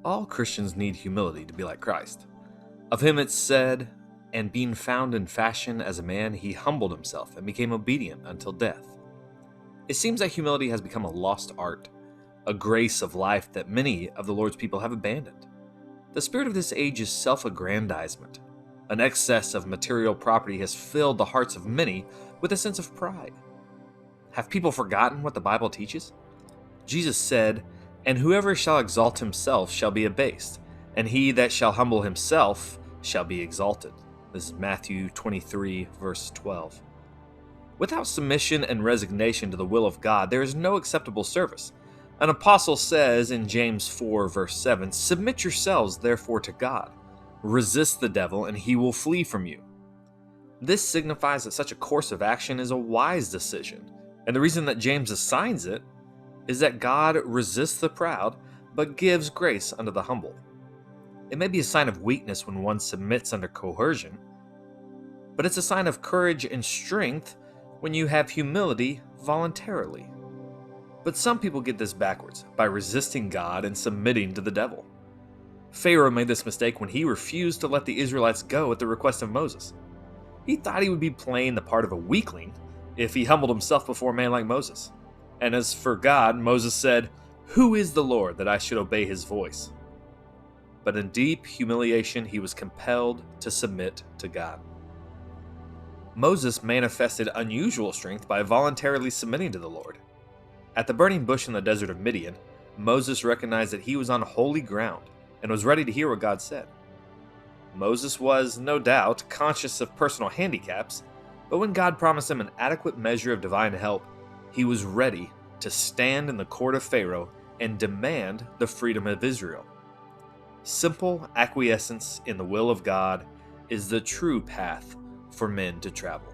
All Christians need humility to be like Christ. Of him it's said, "And being found in fashion as a man, he humbled himself and became obedient until death." It seems that humility has become a lost art, a grace of life that many of the Lord's people have abandoned. The spirit of this age is self-aggrandizement. An excess of material property has filled the hearts of many with a sense of pride. Have people forgotten what the Bible teaches? Jesus said, "And whoever shall exalt himself shall be abased, and he that shall humble himself shall be exalted." This is Matthew 23, verse 12. Without submission and resignation to the will of God, there is no acceptable service. An apostle says in James 4, verse 7, "Submit yourselves therefore to God. Resist the devil, and he will flee from you." This signifies that such a course of action is a wise decision, and the reason that James assigns it is that God resists the proud, but gives grace unto the humble. It may be a sign of weakness when one submits under coercion, but it's a sign of courage and strength when you have humility voluntarily. But some people get this backwards by resisting God and submitting to the devil. Pharaoh made this mistake when he refused to let the Israelites go at the request of Moses. He thought he would be playing the part of a weakling if he humbled himself before a man like Moses. And as for God, Moses said, "Who is the Lord that I should obey his voice?" But in deep humiliation, he was compelled to submit to God. Moses manifested unusual strength by voluntarily submitting to the Lord. At the burning bush in the desert of Midian, Moses recognized that he was on holy ground and was ready to hear what God said. Moses was, no doubt, conscious of personal handicaps, but when God promised him an adequate measure of divine help, he was ready to stand in the court of Pharaoh and demand the freedom of Israel. Simple acquiescence in the will of God is the true path for men to travel.